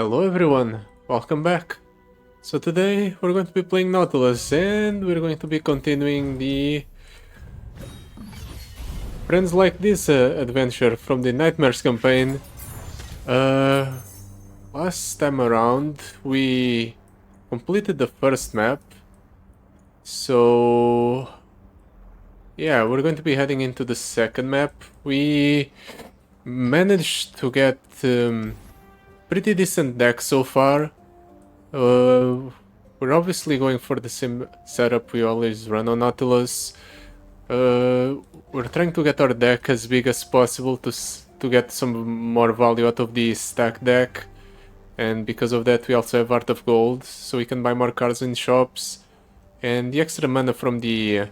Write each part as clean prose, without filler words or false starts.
Hello everyone, welcome back. So today we're going to be playing Nautilus and we're going to be continuing the Friends Like This adventure from the Nightmares campaign. Last time around we completed the first map. So yeah, we're going to be heading into the second map. We managed to get pretty decent deck so far. We're obviously going for the same setup we always run on Nautilus. We're trying to get our deck as big as possible to get some more value out of the stack deck. And because of that we also have Art of Gold, so we can buy more cards in shops. And the extra mana from the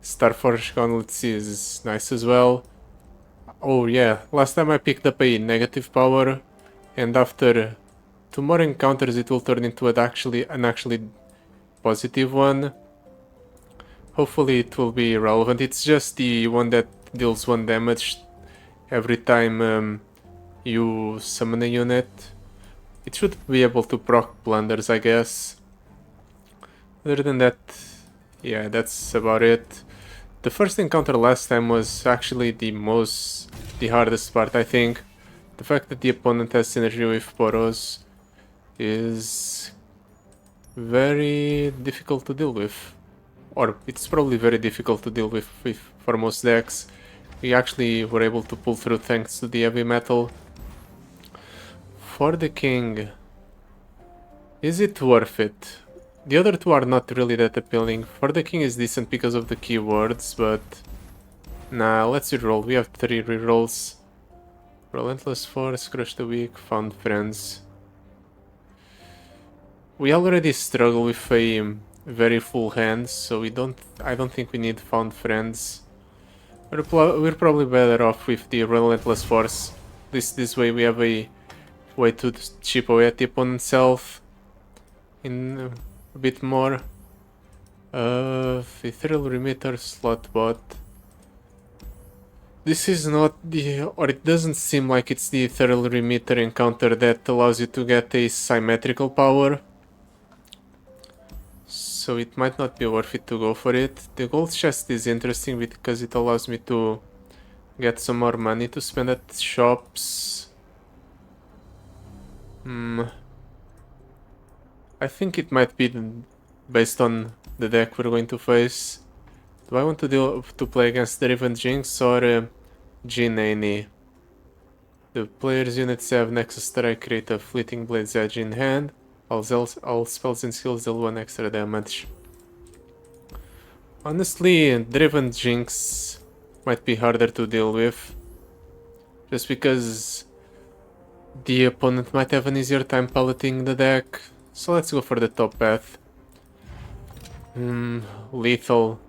Star Nautilus is nice as well. Oh yeah, last time I picked up a negative power, and after 2 more encounters it will turn into an actually positive one. Hopefully it will be relevant. It's just the one that deals 1 damage every time you summon a unit. It should be able to proc blunders, I guess. Other than that, yeah, that's about it. The first encounter last time was actually the hardest part, I think. The fact that the opponent has synergy with Poros is very difficult to deal with. Or it's probably very difficult to deal with for most decks. We actually were able to pull through thanks to the heavy metal. For the king, is it worth it? The other two are not really that appealing. For the king is decent because of the keywords, but nah, let's reroll. We have 3 rerolls. Relentless Force, Crush the Weak, Found Friends. We already struggle with a very full hand, so I don't think we need Found Friends. We're probably better off with the Relentless Force. This way we have a way to chip away at the opponent's health in a bit more. Ethereal Remitter, Slot Bot. This is not or it doesn't seem like it's the Ethereal Remitter encounter that allows you to get a symmetrical power. So it might not be worth it to go for it. The gold chest is interesting because it allows me to get some more money to spend at shops. I think it might be based on the deck we're going to face. Do I want to play against Driven Jinx or Jhin and Annie? The player's units have Nexus Strike, create a Fleeting Blade's Edge in hand. All spells and skills deal 1 extra damage. Honestly, Driven Jinx might be harder to deal with, just because the opponent might have an easier time piloting the deck. So let's go for the top path. Lethal.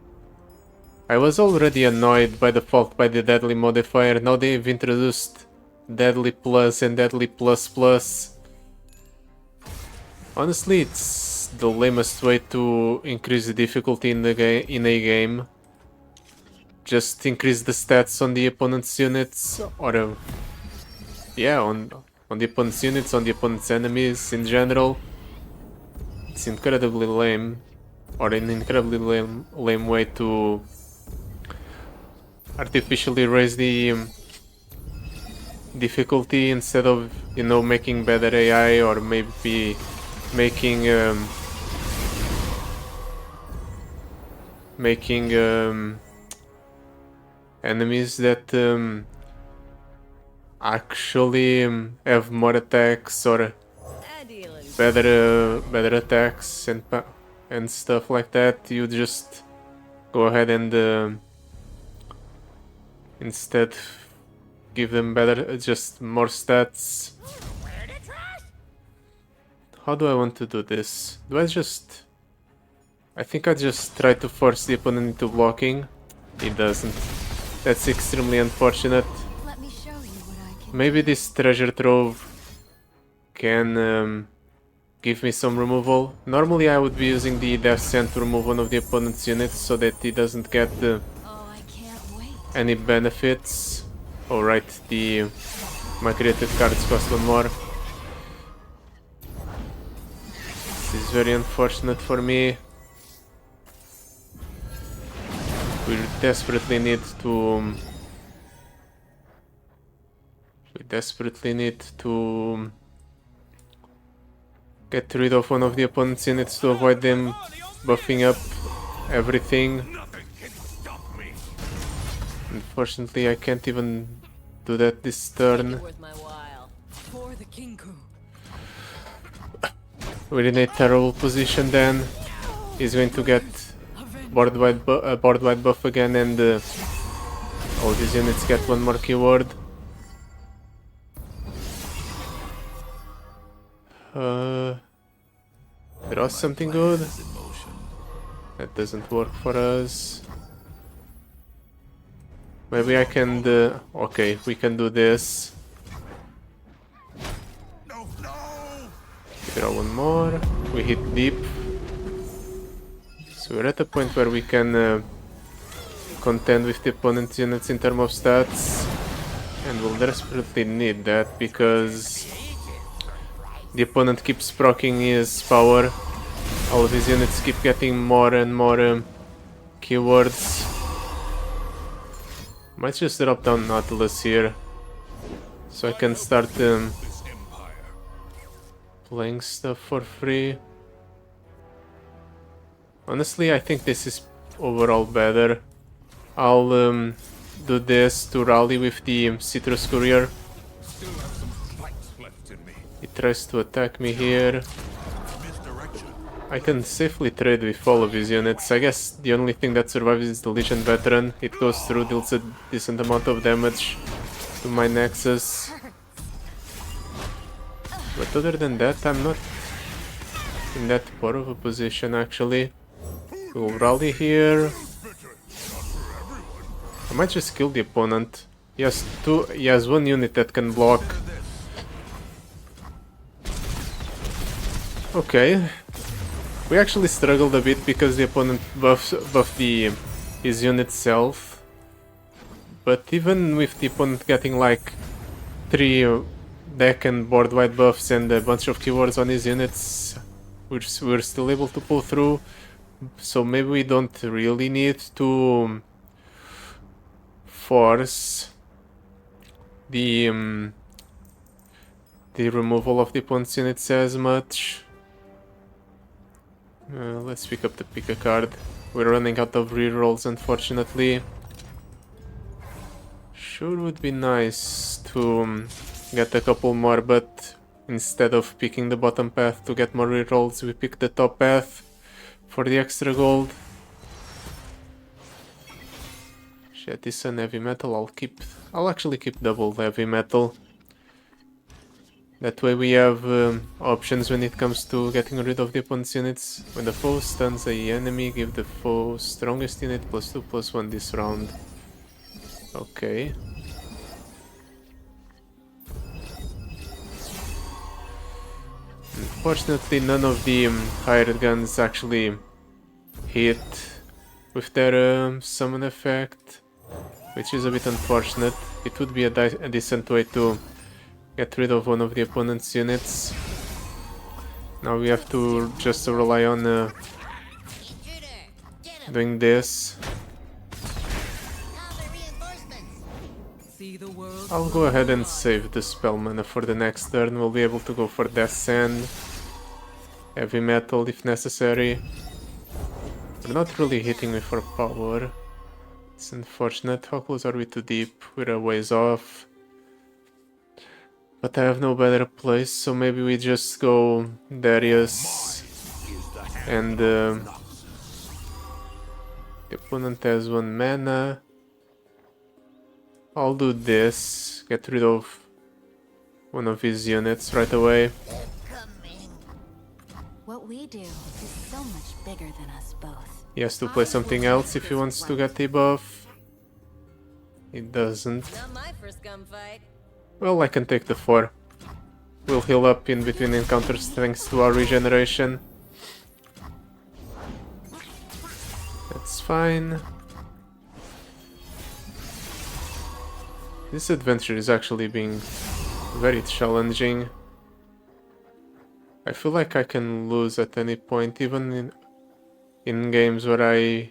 I was already annoyed by default by the Deadly modifier. Now they've introduced Deadly Plus and Deadly Plus Plus. Honestly, it's the lamest way to increase the difficulty in a game. Just increase the stats on the opponent's units, or yeah, on the opponent's units, on the opponent's enemies in general. It's incredibly lame, or an incredibly lame way to artificially raise the difficulty instead of, you know, making better AI, or maybe making enemies that actually have more attacks or better attacks and stuff like that. You just go ahead and instead give them just more stats. How do I want to do this? I think I just try to force the opponent into blocking. It doesn't. That's extremely unfortunate. Maybe this treasure trove can give me some removal. Normally I would be using the Death Sand to remove one of the opponent's units so that he doesn't get any benefits. Alright, my creative cards cost 1 more. This is very unfortunate for me. We desperately need to... get rid of one of the opponent's units to avoid them buffing up everything. Unfortunately, I can't even do that this turn. We're in a terrible position then. He's going to get board-wide buff again, and all these units get one more keyword. Draw something good. That doesn't work for us. Maybe I can do... Okay, we can do this. Draw one more. We hit deep. So we're at a point where we can contend with the opponent's units in terms of stats. And we'll desperately need that because the opponent keeps proccing his power. All of his units keep getting more and more keywords. Might just drop down Nautilus here, so I can start playing stuff for free. Honestly, I think this is overall better. I'll do this to rally with the Citrus Courier. He tries to attack me here. I can safely trade with all of his units. I guess the only thing that survives is the Legion Veteran. It goes through, deals a decent amount of damage to my Nexus. But other than that, I'm not in that poor of a position actually. We'll rally here. I might just kill the opponent. He has one unit that can block. Okay. We actually struggled a bit because the opponent buffed his unit's health. But even with the opponent getting like 3 deck and board wide buffs and a bunch of keywords on his units, we're still able to pull through. So maybe we don't really need to force the removal of the opponent's units as much. Let's pick up the pick a card. We're running out of rerolls, unfortunately. Sure would be nice to get a couple more, but instead of picking the bottom path to get more rerolls, we pick the top path for the extra gold. Jettison heavy metal. I'll actually keep double heavy metal. That way we have options when it comes to getting rid of the opponent's units. When the foe stuns the enemy, give the foe strongest unit +2/+1 this round. Okay. Unfortunately, none of the hired guns actually hit with their summon effect, which is a bit unfortunate. It would be a decent way to get rid of one of the opponent's units. Now we have to just rely on doing this. I'll go ahead and save the spell mana for the next turn. We'll be able to go for Death Sand, heavy metal if necessary. We're not really hitting with our power. It's unfortunate. How close are we to deep? We're a ways off. But I have no better place, so maybe we just go Darius and the opponent has 1 mana. I'll do this, get rid of one of his units right away. What we do is so much bigger than us both. He has to play something else if he wants to get the buff. He doesn't. Not my first gunfight. Well, I can take the 4. We'll heal up in between encounters thanks to our regeneration. That's fine. This adventure is actually being very challenging. I feel like I can lose at any point, even in games where I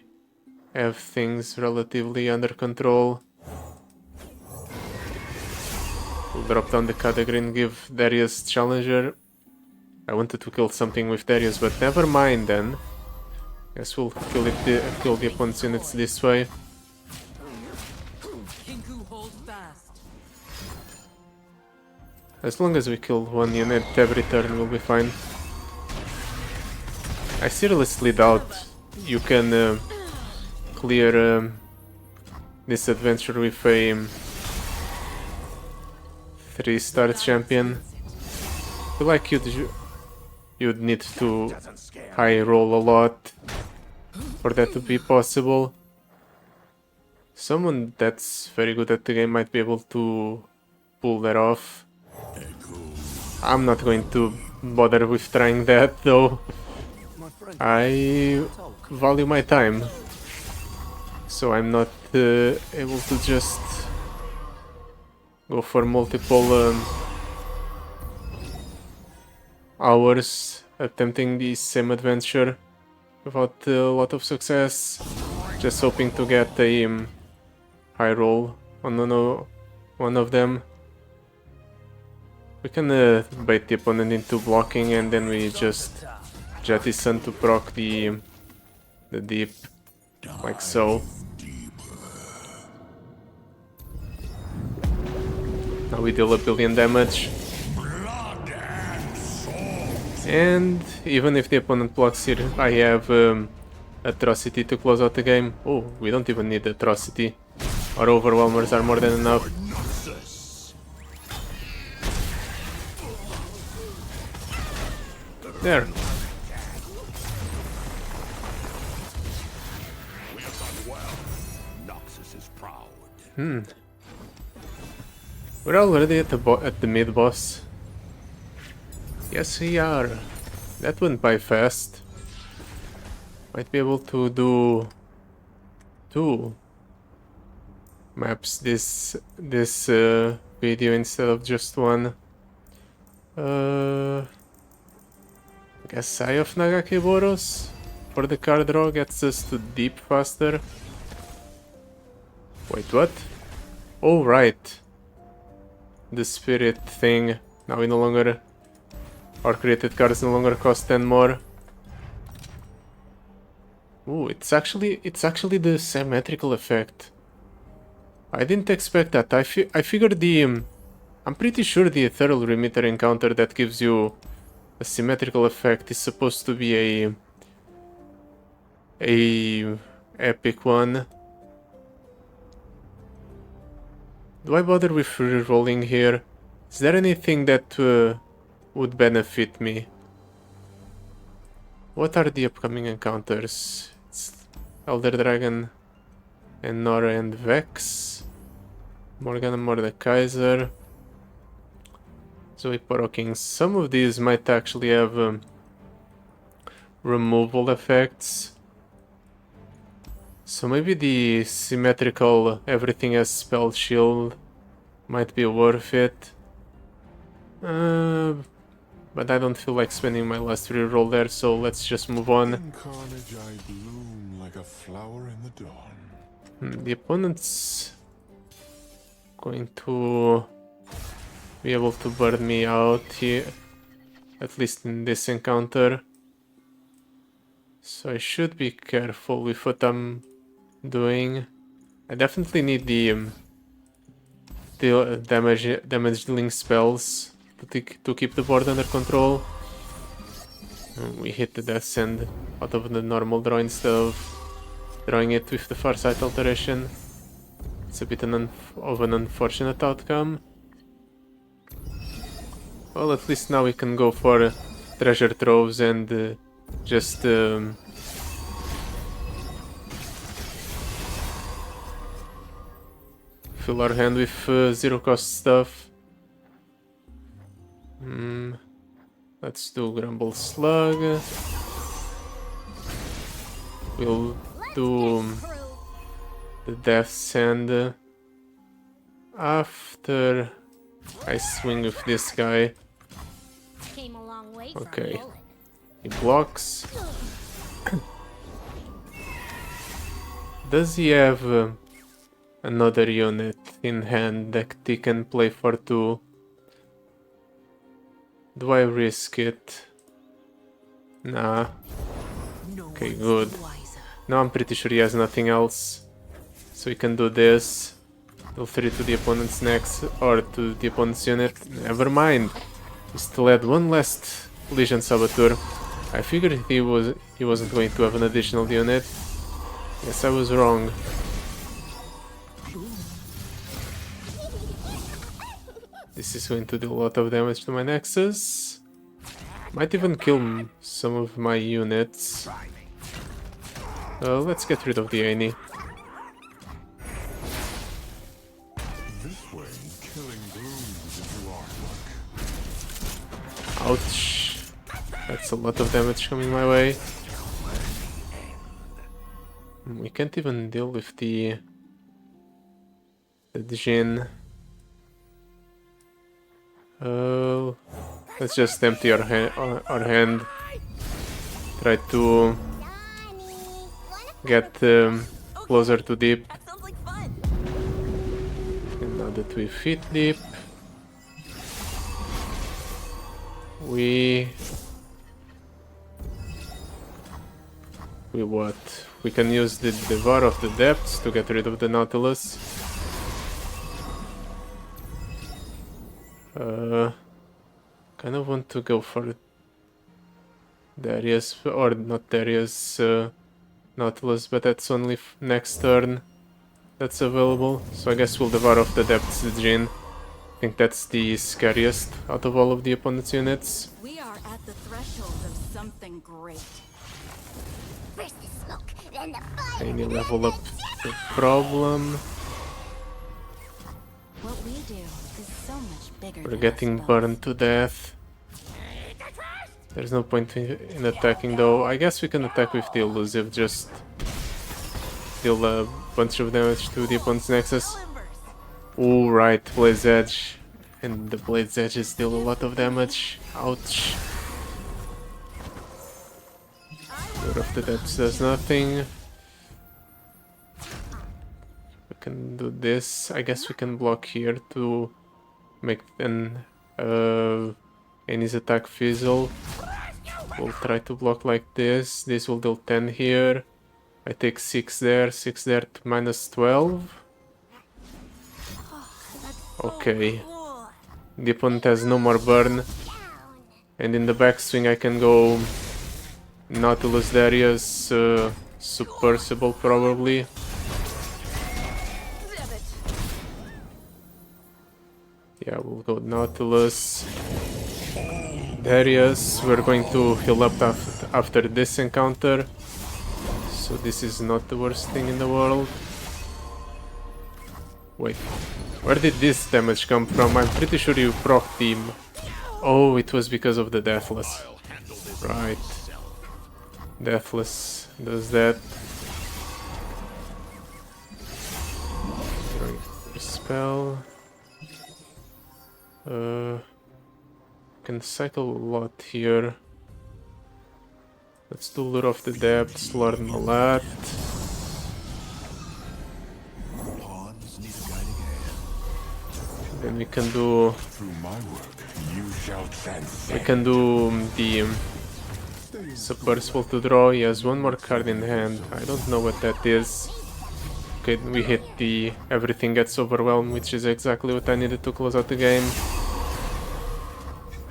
have things relatively under control. We'll drop down the category and give Darius challenger. I wanted to kill something with Darius, but never mind then. Guess we'll kill the opponent's units this way. As long as we kill one unit every turn, we'll be fine. I seriously doubt you can clear this adventure with a 3-star champion. I feel like you'd need to high roll a lot for that to be possible. Someone that's very good at the game might be able to pull that off. I'm not going to bother with trying that though. I value my time, so I'm not able to just go for multiple hours attempting the same adventure without a lot of success, just hoping to get a high roll on one of them. We can bait the opponent into blocking and then we just jettison to proc the deep, like so. Now we deal a billion damage. And even if the opponent blocks here, I have Atrocity to close out the game. Oh, we don't even need Atrocity. Our Overwhelmers are more than enough. There. We're already at the mid boss. Yes, we are. That went by fast. Might be able to do 2 maps this video instead of just one. Guess Eye of Nagaki Boros for the card draw gets us to deep faster. Wait, what? Oh, right. The spirit thing. Now we no longer... Our created cards no longer cost 10 more. Ooh, it's actually the symmetrical effect. I didn't expect that. I figured the... I'm pretty sure the ethereal remitter encounter that gives you a symmetrical effect is supposed to be a epic one. Do I bother with rerolling here? Is there anything that would benefit me? What are the upcoming encounters? It's Elder Dragon and Nora and Vex. Morgana Mordekaiser. Zoe King. Some of these might actually have removal effects. So maybe the symmetrical everything has spell shield might be worth it. But I don't feel like spending my last reroll there, so let's just move on. In carnage I bloom like a flower in the dawn. The opponent's going to be able to burn me out here, at least in this encounter. So I should be careful with what I'm doing. I definitely need the damage dealing spells to keep the board under control. We hit the Death Send out of the normal draw instead of drawing it with the Farsight alteration. It's a bit of an unfortunate outcome. Well, at least now we can go for treasure troves and just fill our hand with zero cost stuff. Let's do Grumble Slug. We'll do the Death Sand after I swing with this guy. Came a long way from Okay. bullet. He blocks. Does he have another unit in hand that he can play for 2? Do I risk it? Nah. Okay, good. Now I'm pretty sure he has nothing else. So he can do this. Deal 3 to the opponent's next, or to the opponent's unit. Never mind. He still had one last Legion Saboteur. I figured he wasn't going to have an additional unit. Guess I was wrong. This is going to do a lot of damage to my Nexus. Might even kill some of my units. Let's get rid of the Annie. This way, killing blooms into artwork. Ouch. That's a lot of damage coming my way. We can't even deal with the Jhin. Let's just empty our hand. Try to get closer to deep. That sounds like fun. And now that we've hit deep, we what? We can use the Devour of the Depths to get rid of the Nautilus. Kind of want to go for Darius, or not Darius, Nautilus, but that's only next turn that's available. So I guess we'll Devour of the Depths the Jhin. I think that's the scariest out of all of the opponent's units. We are at the threshold of something great. First the smoke, then the fire. I need to level up the problem. What we do is so much bigger We're than getting us both. burned to death. There's no point in attacking though. I guess we can attack with the elusive, just deal a bunch of damage to the opponent's Nexus. Oh, right, Blaze Edge. And the Blaze Edges deal a lot of damage. Ouch. Lord of the Depths does nothing. We can do this. I guess we can block here to make an Annie's attack fizzle. We'll try to block like this. This will deal 10 here. I take 6 there to minus 12. Okay. The opponent has no more burn. And in the backswing I can go Nautilus Darius, Submersible probably. Yeah, we'll go Nautilus. Darius, we're going to heal up after this encounter. So this is not the worst thing in the world. Wait, where did this damage come from? I'm pretty sure you proc team. Oh, it was because of the Deathless. Right. Deathless does that. Spell. Can cycle a lot here. Let's do Lure of the Depths, Lord Malat. Pawns need a guiding hand. Then we can do Through my work, you shall transcend. we can do the Submersible to draw. He has one more card in hand. I don't know what that is. Okay, we hit the everything gets overwhelmed, which is exactly what I needed to close out the game.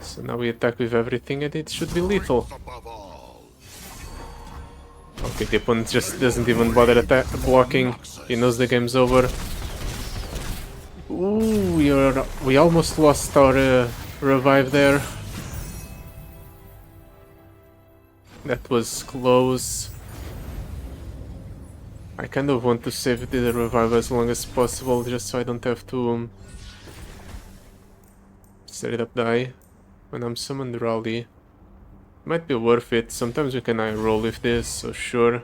So now we attack with everything and it should be lethal. Above all. Okay, the opponent just doesn't even bother blocking. He knows the game's over. Ooh, we almost lost our revive there. That was close. I kind of want to save the revive as long as possible, just so I don't have to straight up die when I'm summoned Rally. Might be worth it. Sometimes we can roll with this, so sure.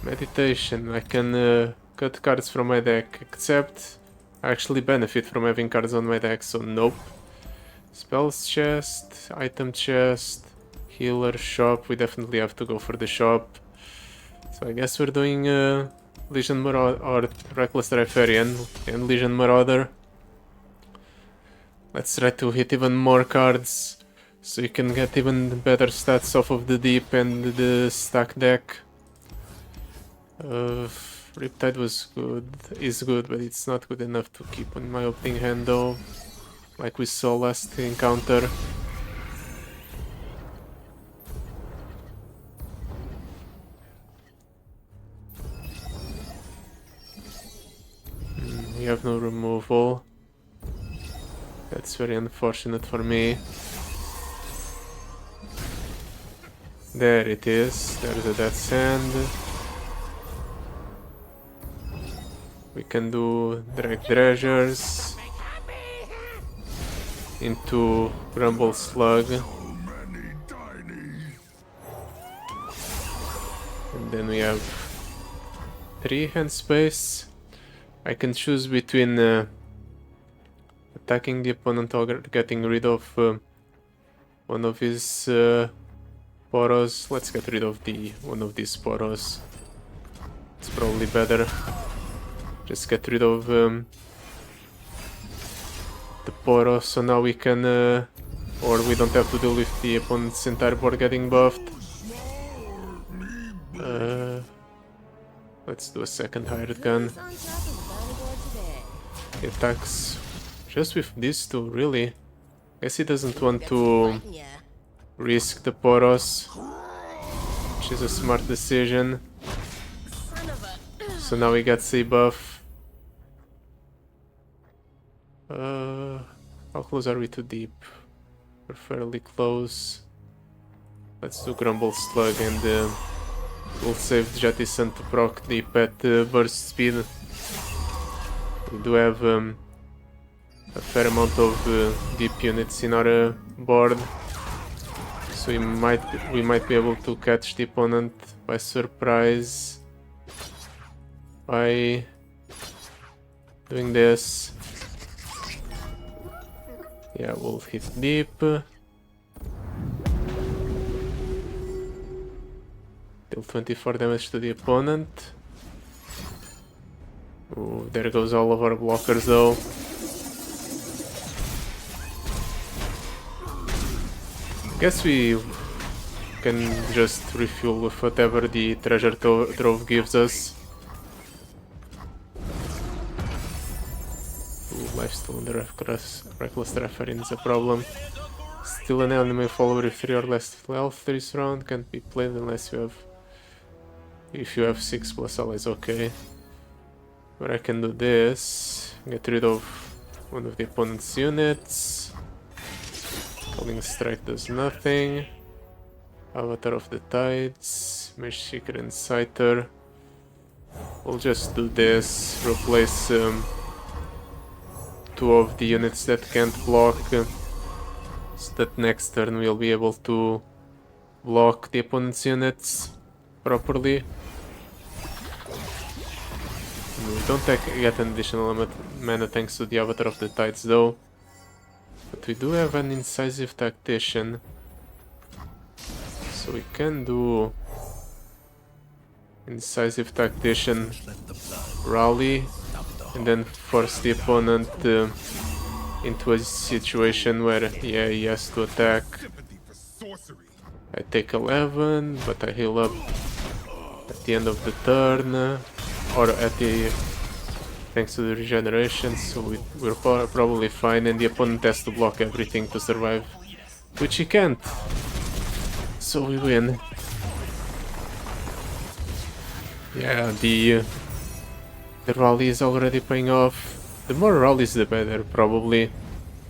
Meditation. I can cut cards from my deck, except I actually benefit from having cards on my deck, so nope. Spells chest, item chest, healer, shop. We definitely have to go for the shop. So I guess we're doing Legion Marauder or Reckless Rifarian and Legion Marauder. Let's try to hit even more cards so you can get even better stats off of the deep and the stack deck. Riptide was good, is good, but it's not good enough to keep on my opening hand though, like we saw last encounter. We have no removal. That's very unfortunate for me. There it is, there's a dead sand. We can do drag treasures into Grumble Slug. And then we have 3 hand space. I can choose between attacking the opponent or getting rid of one of his Poros. Let's get rid of one of these Poros. It's probably better. Just get rid of the Poros, so now we can, or we don't have to deal with the opponent's entire board getting buffed. Let's do a second hired gun. He attacks just with these two, really. Guess he doesn't want to risk the Poros, which is a smart decision. So now he gets a buff. How close are we to deep? We're fairly close. Let's do Grumble Slug and we'll save Jettison to proc deep at burst speed. We do have a fair amount of deep units in our board, so we might be able to catch the opponent by surprise by doing this. Yeah, we'll hit deep. Deal 24 damage to the opponent. Ooh, there goes all of our blockers though. Guess we can just refuel with whatever the treasure trove gives us. Ooh, life still on the reckless referee is a problem. Still an enemy follower with 3 or less health this round can't be played unless you have... If you have 6 plus allies, okay. But I can do this, get rid of one of the opponent's units. Calling Strike does nothing. Avatar of the Tides, Mage Seeker and Scyther. We'll just do this, replace 2 of the units that can't block, so that next turn we'll be able to block the opponent's units properly. We don't get an additional mana thanks to the Avatar of the Tides though. But we do have an Incisive Tactician. So we can do Incisive Tactician, Rally, and then force the opponent into a situation where, yeah, he has to attack. I take 11, but I heal up at the end of the turn. Or at the... thanks to the regeneration, so we're probably fine, and the opponent has to block everything to survive, which he can't. So we win. Yeah, the rally is already paying off. The more rallies the better, probably.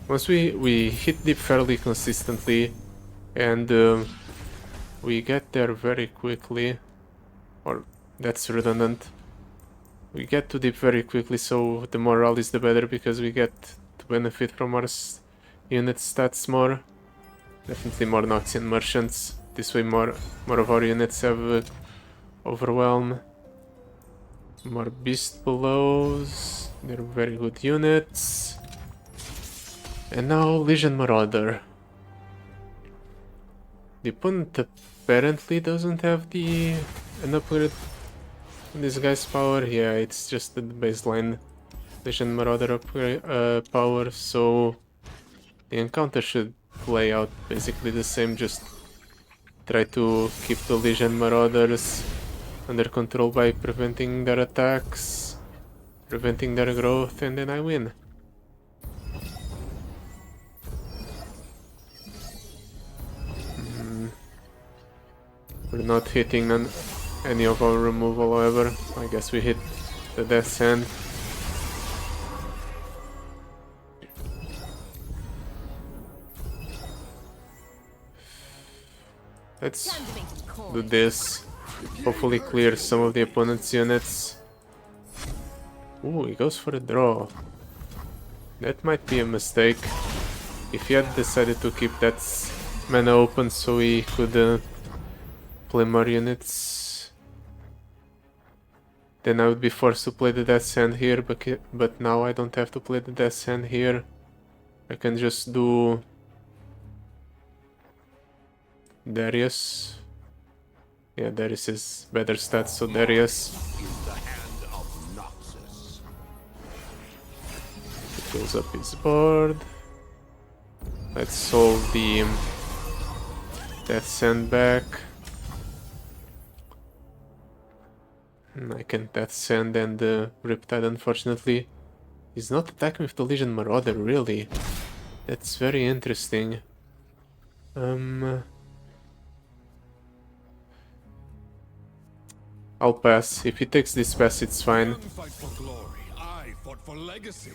Once we hit deep fairly consistently, and we get there very quickly, or that's redundant. We get to deep very quickly, so the more rallies the better, because we get to benefit from our unit stats more. Definitely more Noxian Merchants. This way more of our units have Overwhelm. More Beast Blows. They're very good units. And now Legion Marauder. The opponent apparently doesn't have an upgrade on this guy's power. Yeah, it's just the baseline Legion Marauder upgrade power, so the encounter should play out basically the same. Just try to keep the Legion Marauders under control by preventing their attacks, preventing their growth, and then I win. We're not hitting any of our removal, however. I guess we hit the Death's Hand. Let's Time to make some coin. do this. Hopefully clear some of the opponent's units. Ooh, he goes for a draw. That might be a mistake. If he had decided to keep that mana open so he could play more units, then I would be forced to play the Death's Hand here, but now I don't have to play the Death's Hand here. I can just do Darius. Yeah, Darius is better stats, so Darius. He fills up his board. Let's solve the Death's Hand back. I can Death's Hand and Riptide, unfortunately. He's not attacking with the Legion Marauder, really. That's very interesting. I'll pass. If he takes this pass, it's fine. Fight for glory. I fought for legacy.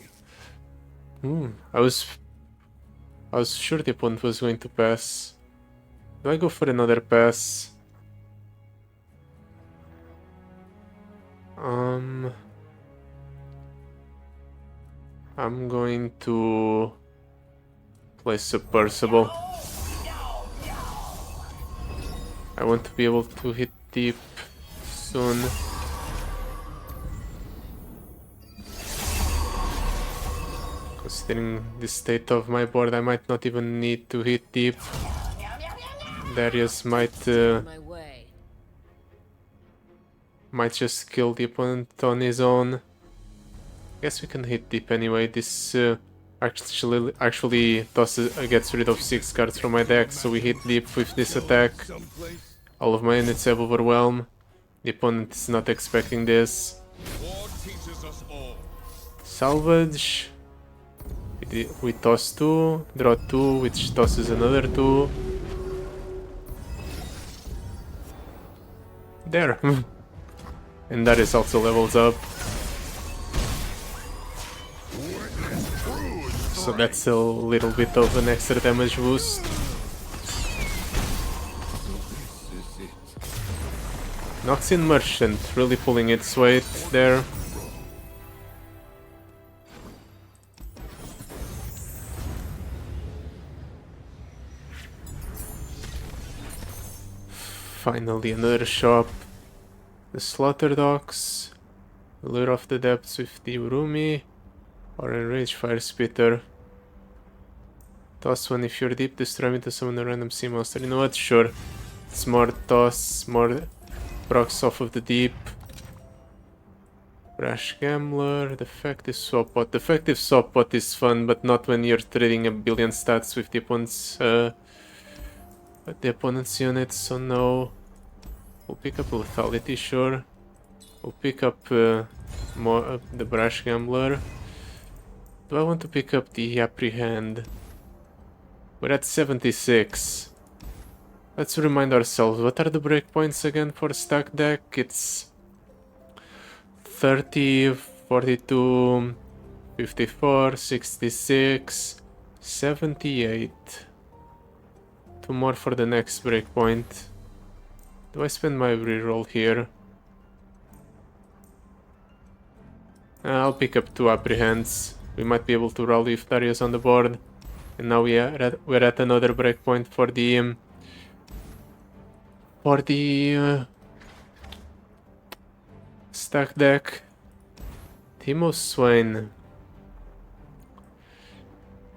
I was sure the opponent was going to pass. Do I go for another pass? I'm going to play Submersible. I want to be able to hit deep soon. Considering the state of my board, I might not even need to hit deep. Darius might just kill the opponent on his own. Guess we can hit deep anyway. This actually gets rid of 6 cards from my deck, so we hit deep with this attack. All of my units have Overwhelm. The opponent is not expecting this. Salvage. We toss 2, draw 2, which tosses another 2. There. And Darius also levels up. So that's a little bit of an extra damage boost. Noxian Merchant really pulling its weight there. Finally another shop. The Slaughter Docks. Lure of the Depths with the Urumi. Or Enraged Fire Spitter. Toss one if you're deep, destroy me to summon a random sea monster. You know what? Sure. It's more toss, more procs off of the deep. Rash Gambler, Defective Swap Pot. Defective Swap Pot is fun, but not when you're trading a billion stats with the opponent's units, so no. We'll pick up Lethality, sure. We'll pick up more the Brash Gambler. Do I want to pick up the Apprehend? We're at 76. Let's remind ourselves, what are the breakpoints again for stack deck? It's 30, 42, 54, 66, 78. 2 more for the next breakpoint. Do I spend my reroll here? I'll pick up 2 Apprehends. We might be able to rally if Darius on the board. And now we're at another breakpoint for the stack deck. Teemo Swain.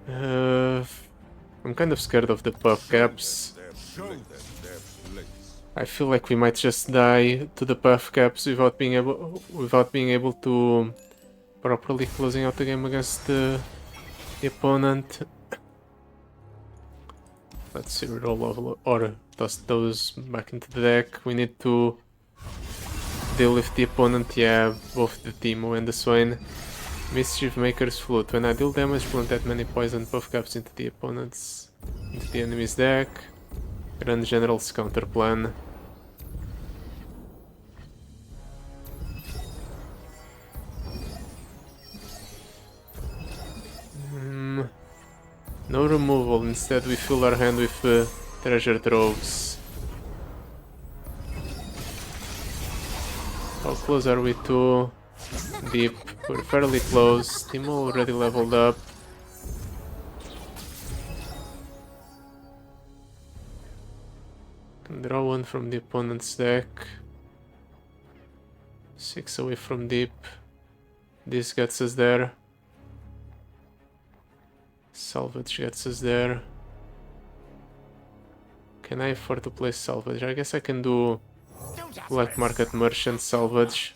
I'm kind of scared of the buff caps. I feel like we might just die to the buff caps without being able to properly closing out the game against the opponent. Let's see, reroll level or toss those back into the deck. We need to deal with the opponent, yeah, both the Teemo and the Swain. Mischief Maker's Flute. When I deal damage, plant that many poison buff caps into the enemy's deck. Run General's counter plan. No removal, instead we fill our hand with treasure troves. How close are we to deep? We're fairly close. Teemo already leveled up. Can draw one from the opponent's deck. 6 away from deep. This gets us there. Salvage gets us there. Can I afford to play salvage? I guess I can do black market merchant salvage.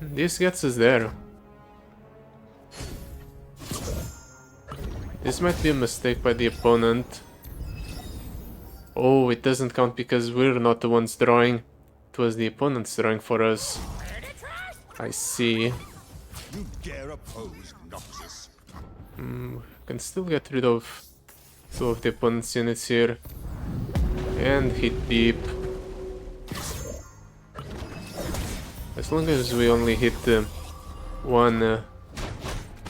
This gets us there. This might be a mistake by the opponent. Oh, it doesn't count because we're not the ones drawing. It was the opponent's drawing for us. I see. You dare oppose Noxus? Can still get rid of two of the opponent's units here. And hit deep. As long as we only hit one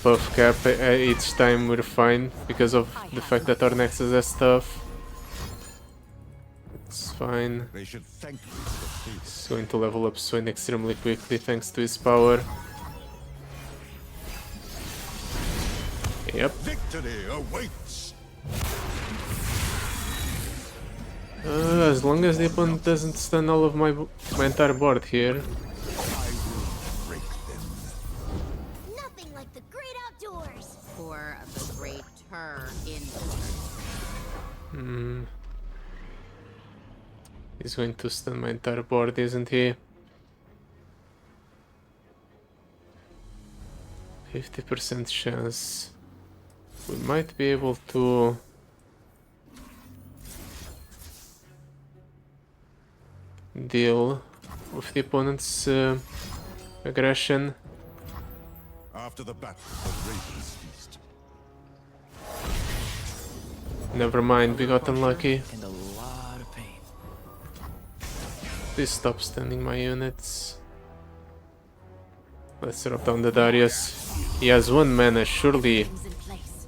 buff cap each time, we're fine. Because of the fact that our Nexus has stuff. It's fine. They should thank you for the He's going to level up Swain extremely quickly thanks to his power. Yep. victory awaits. As long as the opponent doesn't stun all of my entire board here. I will break them. Nothing like the great outdoors. Or the greater indoors. He's going to stun my entire board, isn't he? 50% chance. We might be able to deal with the opponent's aggression. After the battle, the ravens feast. Never mind, we got unlucky. And a lot of pain. Please stop stunning my units. Let's drop down the Darius. He has 1 mana, surely. Things in place.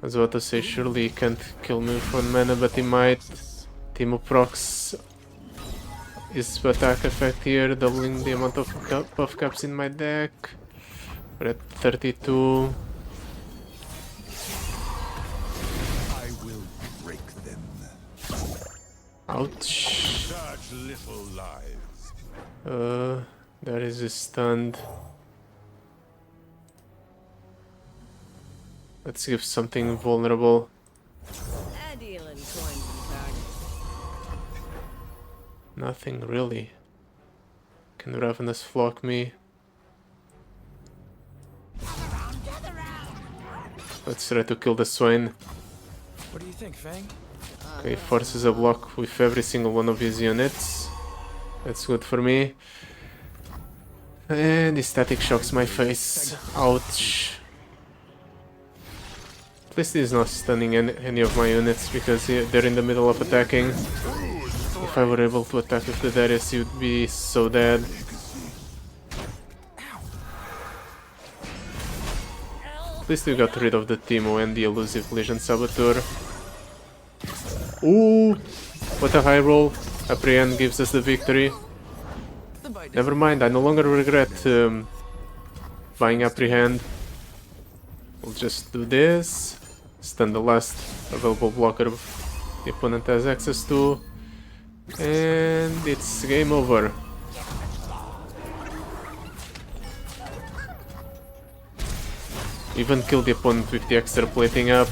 I was about to say, surely he can't kill me with 1 mana, but he might. Teemo procs his attack effect here, doubling the amount of buff caps in my deck. We're at 32. I will break them. Ouch. Such little lives. There is a stunned. Let's give something vulnerable. Nothing really. Can Ravenous flock me? Let's try to kill the Swain. What do you think, Fang? Okay, forces a block with every single one of his units. That's good for me. And he static shocks my face. Ouch. At least he's not stunning any of my units because they're in the middle of attacking. If I were able to attack with the Darius, he would be so dead. At least we got rid of the Teemo and the elusive Legion Saboteur. Ooh! What a high roll. Apprehend gives us the victory. Never mind, I no longer regret buying Apprehend. We'll just do this. Stun the last available blocker the opponent has access to. And it's game over. Even kill the opponent with the extra plating up.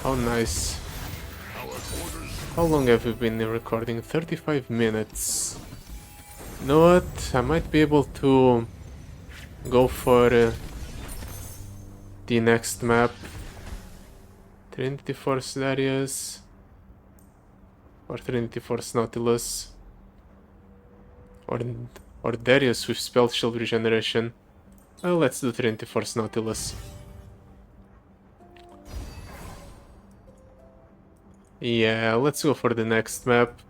How nice. How long have we been recording? 35 minutes. You know what? I might be able to go for the next map. Trinity Force Darius. Or Trinity Force Nautilus. Or Darius with Spell Shield Regeneration. Well, let's do Trinity Force Nautilus. Yeah, let's go for the next map.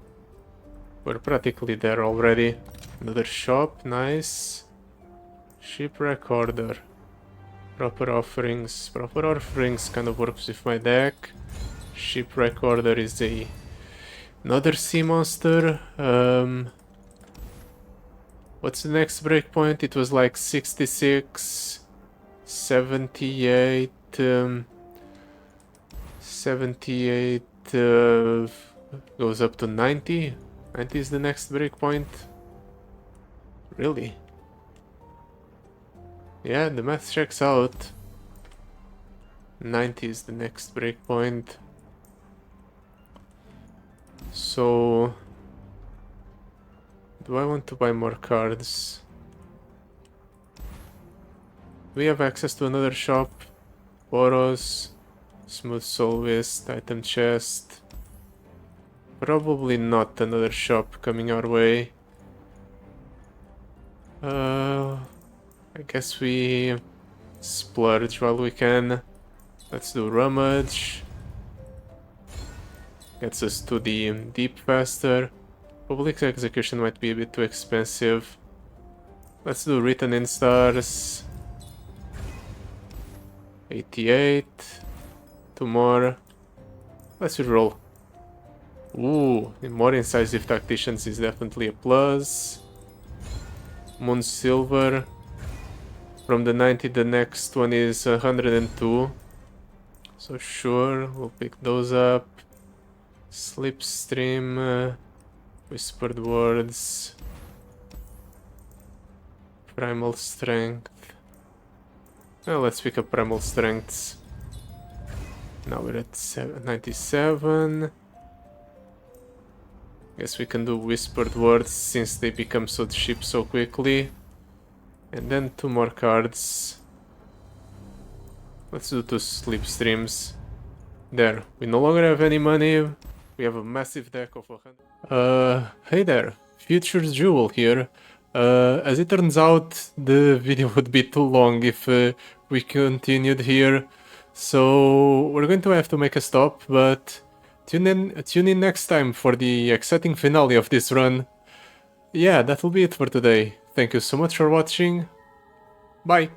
We're practically there already. Another shop, nice. Shipwreck Order. Proper offerings. Proper offerings kind of works with my deck. Shipwreck Order is another sea monster. What's the next breakpoint? It was like 66, 78, 78 goes up to 90. 90 is the next breakpoint. Really? Yeah, the math checks out. 90 is the next breakpoint. So, do I want to buy more cards? We have access to another shop. Boros, Smooth Solvist, Item Chest. Probably not another shop coming our way. I guess we splurge while we can. Let's do Rummage. Gets us to the deep faster. Public Execution might be a bit too expensive. Let's do Written in Stars. 88. 2 more. Let's reroll. Ooh, more incisive Tacticians is definitely a plus. Moon Silver. From the 90, the next one is 102. So sure, we'll pick those up. Slipstream. Whispered Words. Primal Strength. Well, let's pick up Primal Strengths. Now we're at 97. Guess we can do Whispered Words since they become so cheap so quickly. And then 2 more cards. Let's do 2 Slipstreams. There, we no longer have any money. We have a massive deck of 100. Hey there, Future Jewel here. As it turns out, the video would be too long if we continued here. So we're going to have to make a stop, but tune in next time for the exciting finale of this run. Yeah, that'll be it for today. Thank you so much for watching. Bye!